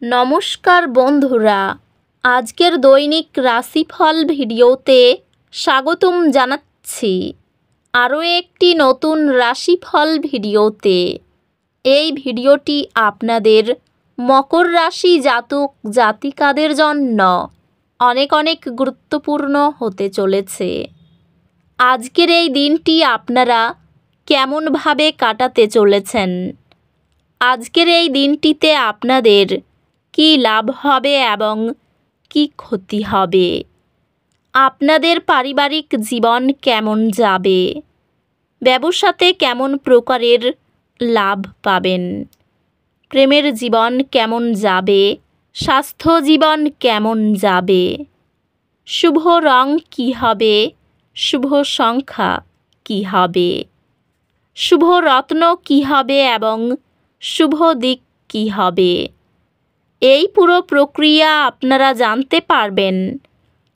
নমস্কার বন্ধুরা, আজকের দৈনিক রাশিফল ভিডিওতে স্বাগতম জানাচ্ছি আরও একটি নতুন রাশিফল ভিডিওতে। এই ভিডিওটি আপনাদের মকর রাশি জাতক জাতিকাদের জন্য অনেক অনেক গুরুত্বপূর্ণ হতে চলেছে। আজকের এই দিনটি আপনারা কেমনভাবে কাটাতে চলেছেন, আজকের এই দিনটিতে আপনাদের কি লাভ হবে এবং কি ক্ষতি হবে, আপনাদের পারিবারিক জীবন কেমন যাবে, ব্যবসাতে কেমন প্রকারের লাভ পাবেন, প্রেমের জীবন কেমন যাবে, স্বাস্থ্য জীবন কেমন যাবে, শুভ রং কি হবে, শুভ সংখ্যা কি হবে, শুভ রত্ন কি হবে এবং শুভ দিক কি হবে, এই পুরো প্রক্রিয়া আপনারা জানতে পারবেন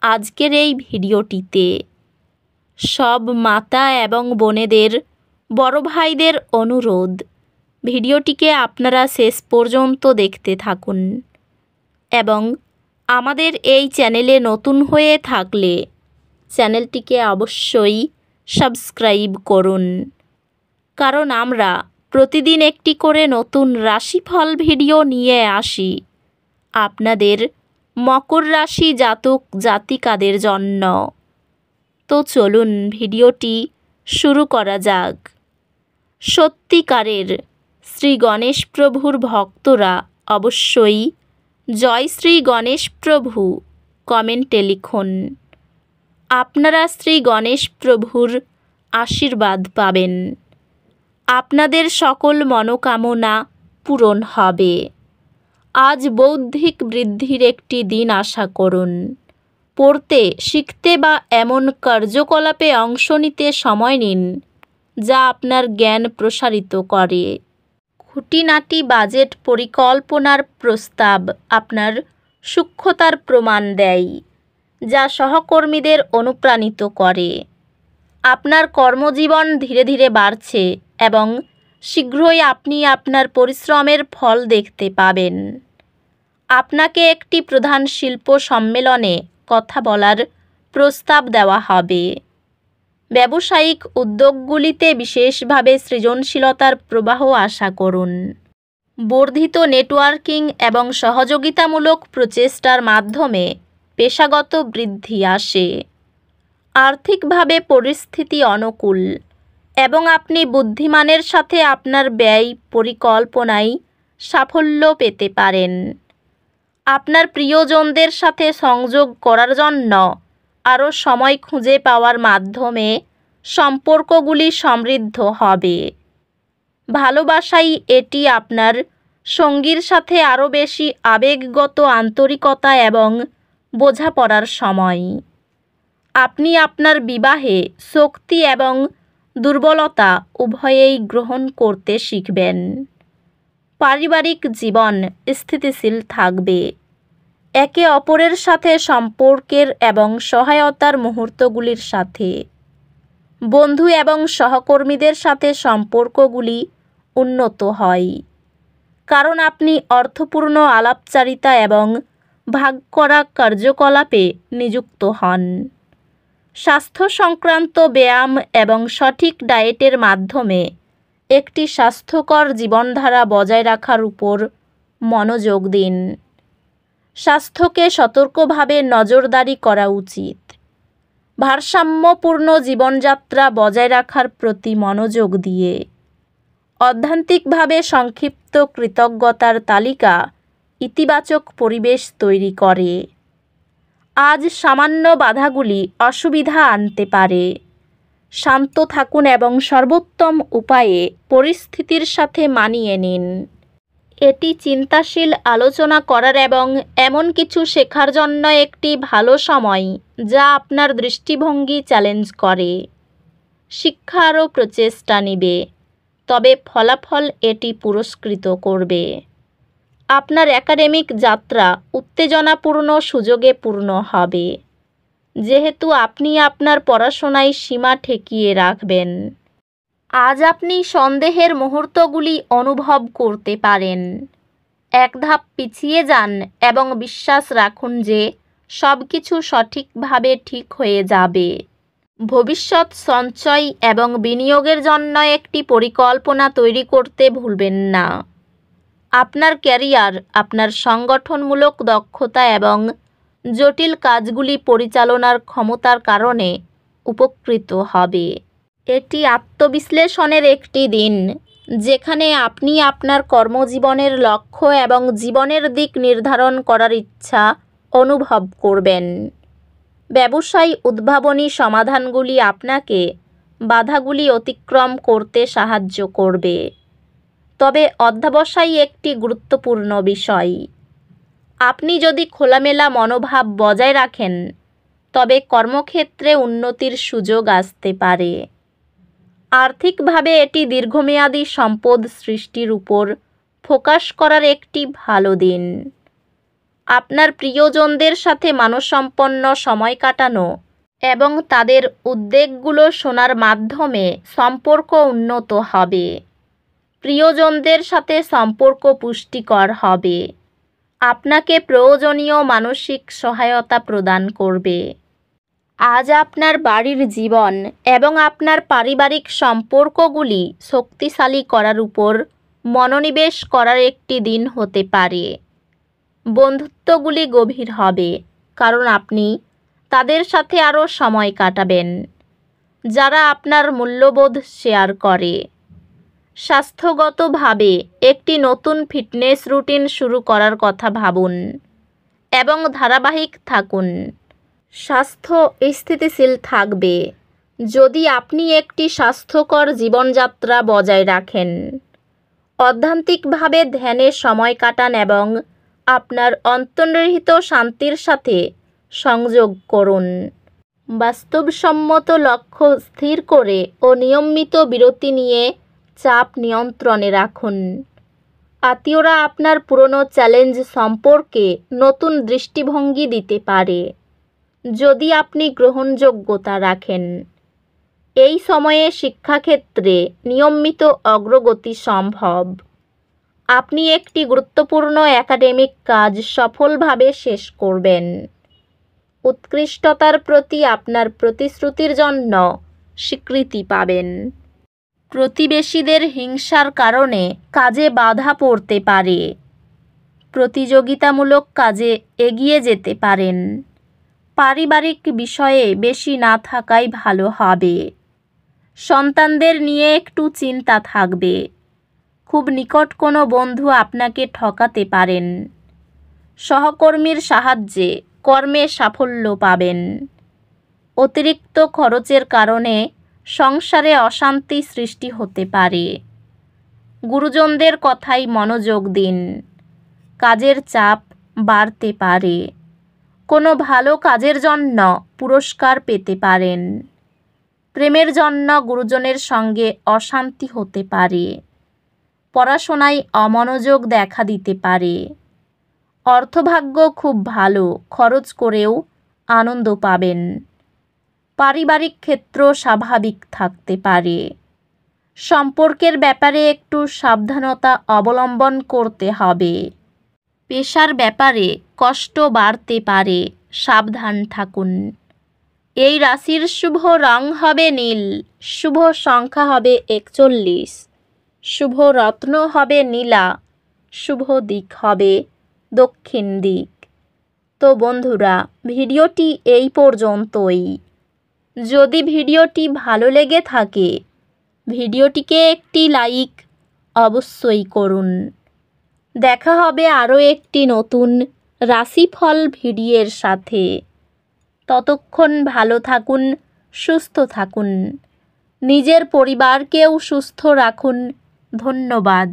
আজকের এই ভিডিওটিতে। সব মাতা এবং বোনেদের, বড় ভাইদের অনুরোধ, ভিডিওটিকে আপনারা শেষ পর্যন্ত দেখতে থাকুন এবং আমাদের এই চ্যানেলে নতুন হয়ে থাকলে চ্যানেলটিকে অবশ্যই সাবস্ক্রাইব করুন, কারণ আমরা প্রতিদিন একটি করে নতুন রাশিফল ভিডিও নিয়ে আসি আপনাদের মকর রাশি জাতক জাতিকাদের জন্য। তো চলুন ভিডিওটি শুরু করা যাক। সত্যিকারের শ্রী গণেশ প্রভুর ভক্তরা অবশ্যই জয় শ্রী গণেশ প্রভু কমেন্টে লিখুন। আপনারা শ্রী গণেশ প্রভুর আশীর্বাদ পাবেন, আপনাদের সকল মনোকামনা পূরণ হবে। আজ বৌদ্ধিক বৃদ্ধির একটি দিন আশা করুন। পড়তে, শিখতে বা এমন কার্যকলাপে অংশ নিতে সময় নিন যা আপনার জ্ঞান প্রসারিত করে। খুঁটিনাটি বাজেট পরিকল্পনার প্রস্তাব আপনার সূক্ষ্মতার প্রমাণ দেয়, যা সহকর্মীদের অনুপ্রাণিত করে। আপনার কর্মজীবন ধীরে ধীরে বাড়ছে এবং শীঘ্রই আপনি আপনার পরিশ্রমের ফল দেখতে পাবেন। আপনাকে একটি প্রধান শিল্প সম্মেলনে কথা বলার প্রস্তাব দেওয়া হবে। ব্যবসায়িক উদ্যোগগুলিতে বিশেষভাবে সৃজনশীলতার প্রবাহ আশা করুন। বর্ধিত নেটওয়ার্কিং এবং সহযোগিতামূলক প্রচেষ্টার মাধ্যমে পেশাগত বৃদ্ধি আসে। আর্থিকভাবে পরিস্থিতি অনুকূল এবং আপনি বুদ্ধিমানের সাথে আপনার ব্যয় পরিকল্পনায় সাফল্য পেতে পারেন। আপনার প্রিয়জনদের সাথে সংযোগ করার জন্য আরও সময় খুঁজে পাওয়ার মাধ্যমে সম্পর্কগুলি সমৃদ্ধ হবে। ভালোবাসায় এটি আপনার সঙ্গীর সাথে আরও বেশি আবেগগত আন্তরিকতা এবং বোঝাপড়ার সময়। আপনি আপনার বিবাহে শক্তি এবং দুর্বলতা উভয়েই গ্রহণ করতে শিখবেন। পারিবারিক জীবন স্থিতিশীল থাকবে। একে অপরের সাথে সম্পর্কের এবং সহায়তার মুহূর্তগুলির সাথে বন্ধু এবং সহকর্মীদের সাথে সম্পর্কগুলি উন্নত হয়, কারণ আপনি অর্থপূর্ণ আলাপচারিতা এবং ভাগ করা কার্যকলাপে নিযুক্ত হন। স্বাস্থ্য সংক্রান্ত ব্যায়াম এবং সঠিক ডায়েটের মাধ্যমে একটি স্বাস্থ্যকর জীবনধারা বজায় রাখার উপর মনোযোগ দিন। স্বাস্থ্যকে সতর্কভাবে নজরদারি করা উচিত। ভারসাম্যপূর্ণ জীবনযাত্রা বজায় রাখার প্রতি মনোযোগ দিয়ে অধ্যাত্মিকভাবে সংক্ষিপ্ত কৃতজ্ঞতার তালিকা ইতিবাচক পরিবেশ তৈরি করে। আজ সামান্য বাধাগুলি অসুবিধা আনতে পারে। শান্ত থাকুন এবং সর্বোত্তম উপায়ে পরিস্থিতির সাথে মানিয়ে নিন। এটি চিন্তাশীল আলোচনা করার এবং এমন কিছু শেখার জন্য একটি ভালো সময় যা আপনার দৃষ্টিভঙ্গি চ্যালেঞ্জ করে। শিক্ষা আরও প্রচেষ্টা নেবে, তবে ফলাফল এটি পুরস্কৃত করবে। আপনার একাডেমিক যাত্রা উত্তেজনাপূর্ণ সুযোগে পূর্ণ হবে, যেহেতু আপনি আপনার পড়াশোনায় সীমা ঠেকিয়ে রাখবেন। আজ আপনি সন্দেহের মুহূর্তগুলি অনুভব করতে পারেন এক ধাপ পিছিয়ে যান এবং বিশ্বাস রাখুন যে সব কিছু সঠিকভাবে ঠিক হয়ে যাবে। ভবিষ্যৎ সঞ্চয় এবং বিনিয়োগের জন্য একটি পরিকল্পনা তৈরি করতে ভুলবেন না। আপনার ক্যারিয়ার আপনার সংগঠনমূলক দক্ষতা এবং জটিল কাজগুলি পরিচালনার ক্ষমতার কারণে উপকৃত হবে। এটি আত্মবিশ্লেষণের একটি দিন, যেখানে আপনি আপনার কর্মজীবনের লক্ষ্য এবং জীবনের দিক নির্ধারণ করার ইচ্ছা অনুভব করবেন। ব্যবসায় উদ্ভাবনী সমাধানগুলি আপনাকে বাধাগুলি অতিক্রম করতে সাহায্য করবে। তবে অধ্যবসায় একটি গুরুত্বপূর্ণ বিষয়। আপনি যদি খোলামেলা মনোভাব বজায় রাখেন, তবে কর্মক্ষেত্রে উন্নতির সুযোগ আসতে পারে। আর্থিকভাবে এটি দীর্ঘমেয়াদী সম্পদ সৃষ্টির উপর ফোকাস করার একটি ভালো দিন। আপনার প্রিয়জনদের সাথে মানসম্পন্ন সময় কাটানো এবং তাদের উদ্বেগগুলো শোনার মাধ্যমে সম্পর্ক উন্নত হবে। প্রিয়জনদের সাথে সম্পর্ক পুষ্টিকর হবে, আপনাকে প্রয়োজনীয় মানসিক সহায়তা প্রদান করবে। আজ আপনার বাড়ির জীবন এবং আপনার পারিবারিক সম্পর্কগুলি শক্তিশালী করার উপর মনোনিবেশ করার একটি দিন হতে পারে। বন্ধুত্বগুলি গভীর হবে, কারণ আপনি তাদের সাথে আরও সময় কাটাবেন যারা আপনার মূল্যবোধ শেয়ার করে। স্বাস্থ্যগতভাবে একটি নতুন ফিটনেস রুটিন শুরু করার কথা ভাবুন এবং ধারাবাহিক থাকুন। স্বাস্থ্য স্থিতিশীল থাকবে যদি আপনি একটি স্বাস্থ্যকর জীবনযাত্রা বজায় রাখেন, আধ্যাত্মিকভাবে ধ্যানে সময় কাটান এবং আপনার অন্তর্নিহিত শান্তির সাথে সংযোগ করুন। বাস্তবসম্মত লক্ষ্য স্থির করে ও নিয়মিত বিরতি নিয়ে চাপ নিয়ন্ত্রণে রাখুন। আত্মীয়রা আপনার পুরনো চ্যালেঞ্জ সম্পর্কে নতুন দৃষ্টিভঙ্গি দিতে পারে যদি আপনি গ্রহণযোগ্যতা রাখেন। এই সময়ে শিক্ষাক্ষেত্রে নিয়মিত অগ্রগতি সম্ভব। আপনি একটি গুরুত্বপূর্ণ একাডেমিক কাজ সফলভাবে শেষ করবেন। উৎকৃষ্টতার প্রতি আপনার প্রতিশ্রুতির জন্য স্বীকৃতি পাবেন। প্রতিবেশীদের হিংসার কারণে কাজে বাধা পড়তে পারে। প্রতিযোগিতামূলক কাজে এগিয়ে যেতে পারেন। পারিবারিক বিষয়ে বেশি না থাকাই ভালো হবে। সন্তানদের নিয়ে একটু চিন্তা থাকবে। খুব নিকট কোনো বন্ধু আপনাকে ঠকাতে পারেন। সহকর্মীর সাহায্যে কর্মে সাফল্য পাবেন। অতিরিক্ত খরচের কারণে সংসারে অশান্তি সৃষ্টি হতে পারে। গুরুজনদের কথায় মনোযোগ দিন। কাজের চাপ বাড়তে পারে। কোনো ভালো কাজের জন্য পুরস্কার পেতে পারেন। প্রেমের জন্য গুরুজনের সঙ্গে অশান্তি হতে পারে। পড়াশোনায় অমনোযোগ দেখা দিতে পারে। অর্থভাগ্য খুব ভালো, খরচ করেও আনন্দ পাবেন। পারিবারিক ক্ষেত্র স্বাভাবিক থাকতে পারে। সম্পর্কের ব্যাপারে একটু সাবধানতা অবলম্বন করতে হবে। পেশার ব্যাপারে কষ্ট বাড়তে পারে, সাবধান থাকুন। এই রাশির শুভ রং হবে নীল, শুভ সংখ্যা হবে 41, শুভ রত্ন হবে নীলা, শুভ দিক হবে দক্ষিণ দিক। তো বন্ধুরা, ভিডিওটি এই পর্যন্তই। যদি ভিডিওটি ভালো লেগে থাকে, ভিডিওটিকে একটি লাইক অবশ্যই করুন। দেখা হবে আরও একটি নতুন রাশিফল ভিডিওর সাথে। ততক্ষণ ভালো থাকুন, সুস্থ থাকুন। নিজের পরিবারকেও সুস্থ রাখুন। ধন্যবাদ।